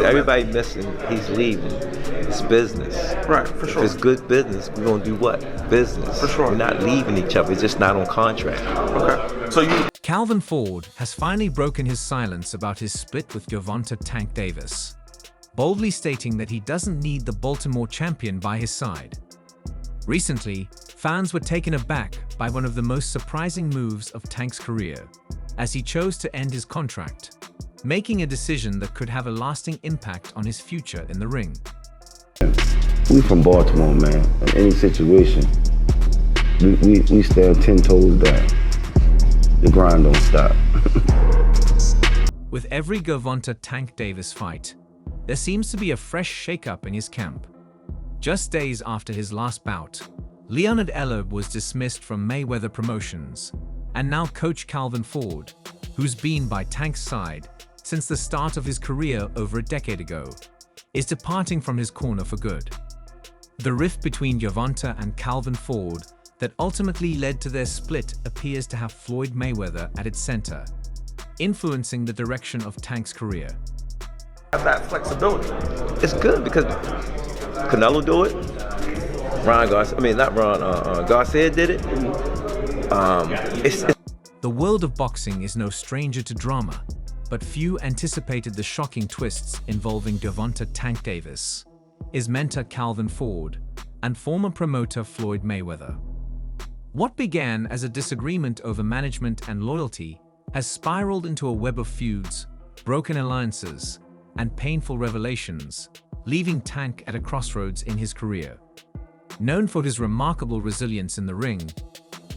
Everybody missing. He's leaving. It's business. Right, for sure. If it's good business, we're gonna do what? Business. For sure. We're not leaving each other. It's just not on contract. Okay. So you. Calvin Ford has finally broken his silence about his split with Gervonta "Tank" Davis, boldly stating that he doesn't need the Baltimore champion by his side. Recently, fans were taken aback by one of the most surprising moves of Tank's career, as he chose to end his contract, making a decision that could have a lasting impact on his future in the ring. We from Baltimore, man. In any situation, we stand 10 toes down. The grind don't stop. With every Gervonta "Tank" Davis fight, there seems to be a fresh shakeup in his camp. Just days after his last bout, Leonard Ellerb was dismissed from Mayweather Promotions, and now coach Calvin Ford, who's been by Tank's side since the start of his career over a decade ago, is departing from his corner for good. The rift between Gervonta and Calvin Ford that ultimately led to their split appears to have Floyd Mayweather at its center, influencing the direction of Tank's career. Have that flexibility. It's good because Canelo do it. Garcia did it. The world of boxing is no stranger to drama, but few anticipated the shocking twists involving Gervonta "Tank" Davis, his mentor Calvin Ford, and former promoter Floyd Mayweather. What began as a disagreement over management and loyalty has spiraled into a web of feuds, broken alliances, and painful revelations, leaving Tank at a crossroads in his career. Known for his remarkable resilience in the ring,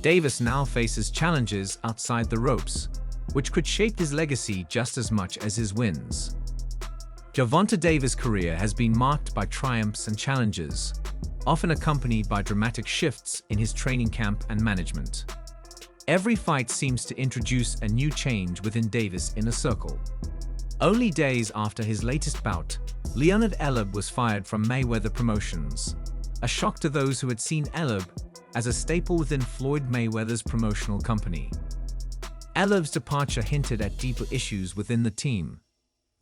Davis now faces challenges outside the ropes, which could shape his legacy just as much as his wins. Gervonta Davis' career has been marked by triumphs and challenges, often accompanied by dramatic shifts in his training camp and management. Every fight seems to introduce a new change within Davis' inner circle. Only days after his latest bout, Leonard Ellerb was fired from Mayweather Promotions, a shock to those who had seen Ellerb as a staple within Floyd Mayweather's promotional company. Ellerb's departure hinted at deeper issues within the team,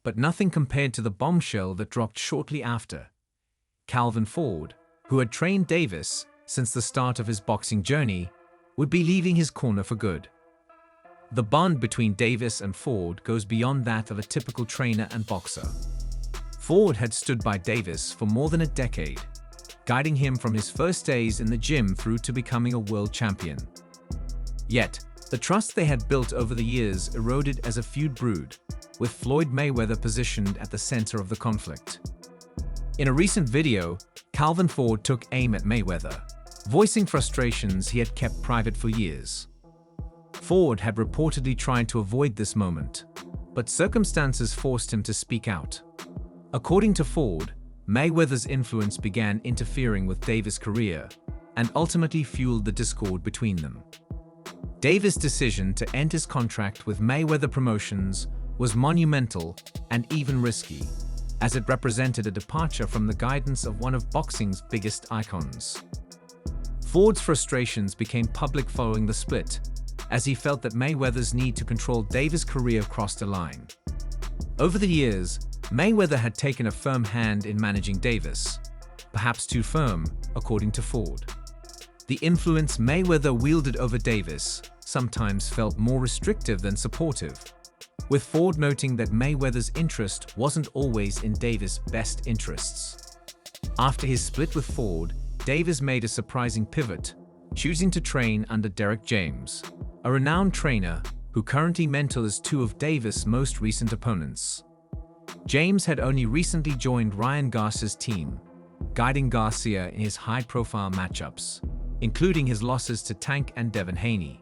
but nothing compared to the bombshell that dropped shortly after. Calvin Ford, who had trained Davis since the start of his boxing journey, would be leaving his corner for good. The bond between Davis and Ford goes beyond that of a typical trainer and boxer. Ford had stood by Davis for more than a decade, guiding him from his first days in the gym through to becoming a world champion. Yet, the trust they had built over the years eroded as a feud brewed, with Floyd Mayweather positioned at the center of the conflict. In a recent video, Calvin Ford took aim at Mayweather, voicing frustrations he had kept private for years. Ford had reportedly tried to avoid this moment, but circumstances forced him to speak out. According to Ford, Mayweather's influence began interfering with Davis' career and ultimately fueled the discord between them. Davis' decision to end his contract with Mayweather Promotions was monumental and even risky, as it represented a departure from the guidance of one of boxing's biggest icons. Ford's frustrations became public following the split, as he felt that Mayweather's need to control Davis' career crossed a line. Over the years, Mayweather had taken a firm hand in managing Davis, perhaps too firm, according to Ford. The influence Mayweather wielded over Davis sometimes felt more restrictive than supportive, with Ford noting that Mayweather's interest wasn't always in Davis' best interests. After his split with Ford, Davis made a surprising pivot, choosing to train under Derrick James, a renowned trainer who currently mentors two of Davis' most recent opponents. James had only recently joined Ryan Garcia's team, guiding Garcia in his high-profile matchups, including his losses to Tank and Devin Haney.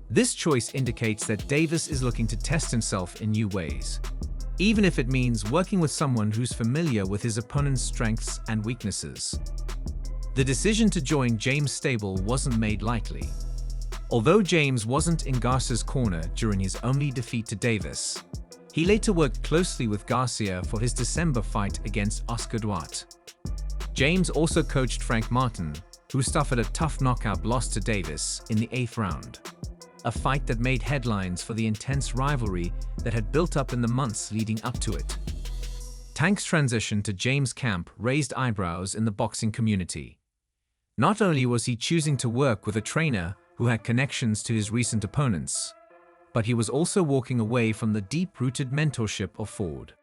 This choice indicates that Davis is looking to test himself in new ways, even if it means working with someone who's familiar with his opponent's strengths and weaknesses. The decision to join James' stable wasn't made lightly. Although James wasn't in Garcia's corner during his only defeat to Davis, he later worked closely with Garcia for his December fight against Oscar Duarte. James also coached Frank Martin, who suffered a tough knockout loss to Davis in the 8th round, a fight that made headlines for the intense rivalry that had built up in the months leading up to it. Tank's transition to James Camp raised eyebrows in the boxing community. Not only was he choosing to work with a trainer who had connections to his recent opponents, but he was also walking away from the deep-rooted mentorship of Ford.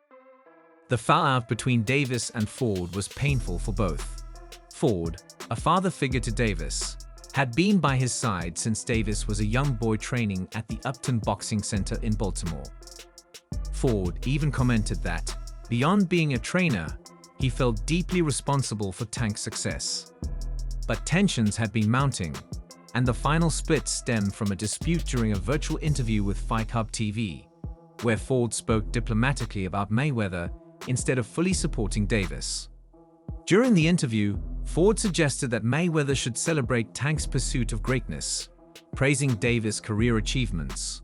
The fallout between Davis and Ford was painful for both. Ford, a father figure to Davis, had been by his side since Davis was a young boy training at the Upton Boxing Center in Baltimore. Ford even commented that, beyond being a trainer, he felt deeply responsible for Tank's success. But tensions had been mounting, and the final split stemmed from a dispute during a virtual interview with Fight Hub TV, where Ford spoke diplomatically about Mayweather instead of fully supporting Davis. During the interview, Ford suggested that Mayweather should celebrate Tank's pursuit of greatness, praising Davis' career achievements.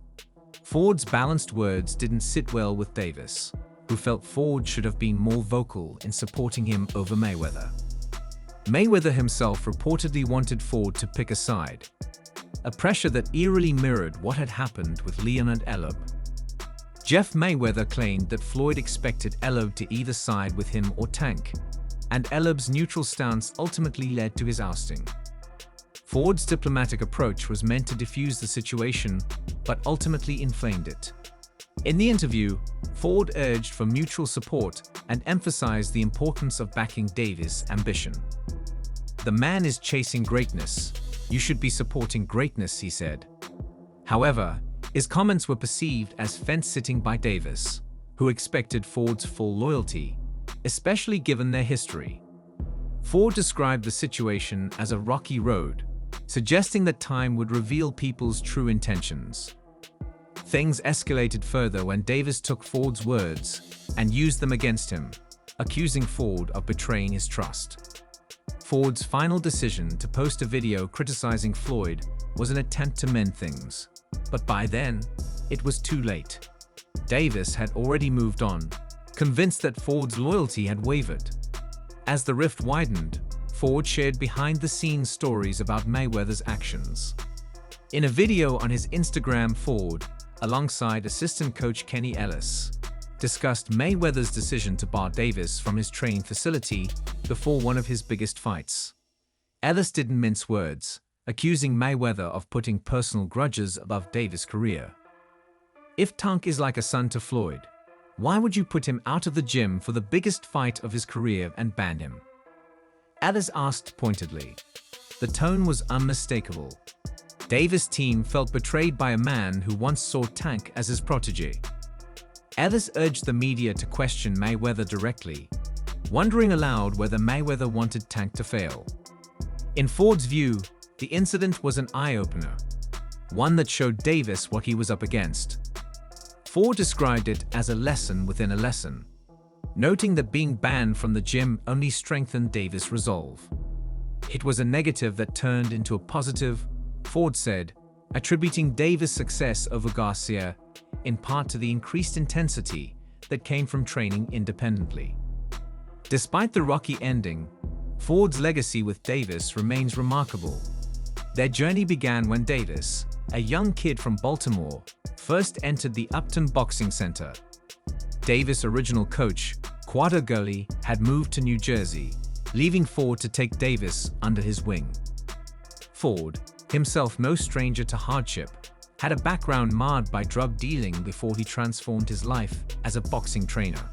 Ford's balanced words didn't sit well with Davis, who felt Ford should have been more vocal in supporting him over Mayweather. Mayweather himself reportedly wanted Ford to pick a side, a pressure that eerily mirrored what had happened with Leonard Elob. Jeff Mayweather claimed that Floyd expected Elob to either side with him or Tank, and Elob's neutral stance ultimately led to his ousting. Ford's diplomatic approach was meant to defuse the situation, but ultimately inflamed it. In the interview, Ford urged for mutual support and emphasized the importance of backing Davis' ambition. "The man is chasing greatness. You should be supporting greatness," he said. However, his comments were perceived as fence-sitting by Davis, who expected Ford's full loyalty, especially given their history. Ford described the situation as a rocky road, suggesting that time would reveal people's true intentions. Things escalated further when Davis took Ford's words and used them against him, accusing Ford of betraying his trust. Ford's final decision to post a video criticizing Floyd was an attempt to mend things, but by then, it was too late. Davis had already moved on, convinced that Ford's loyalty had wavered. As the rift widened, Ford shared behind-the-scenes stories about Mayweather's actions. In a video on his Instagram, Ford, alongside assistant coach Kenny Ellis, discussed Mayweather's decision to bar Davis from his training facility before one of his biggest fights. Ellis didn't mince words, accusing Mayweather of putting personal grudges above Davis' career. "If Tank is like a son to Floyd, why would you put him out of the gym for the biggest fight of his career and ban him?" Ellis asked pointedly. The tone was unmistakable. Davis' team felt betrayed by a man who once saw Tank as his protege. Ellis urged the media to question Mayweather directly, wondering aloud whether Mayweather wanted Tank to fail. In Ford's view, the incident was an eye-opener, one that showed Davis what he was up against. Ford described it as a lesson within a lesson, noting that being banned from the gym only strengthened Davis' resolve. "It was a negative that turned into a positive," Ford said, attributing Davis' success over Garcia in part to the increased intensity that came from training independently. Despite the rocky ending, Ford's legacy with Davis remains remarkable. Their journey began when Davis, a young kid from Baltimore, first entered the Upton Boxing Center. Davis' original coach, Quada Gurley, had moved to New Jersey, leaving Ford to take Davis under his wing. Ford, himself no stranger to hardship, had a background marred by drug dealing before he transformed his life as a boxing trainer.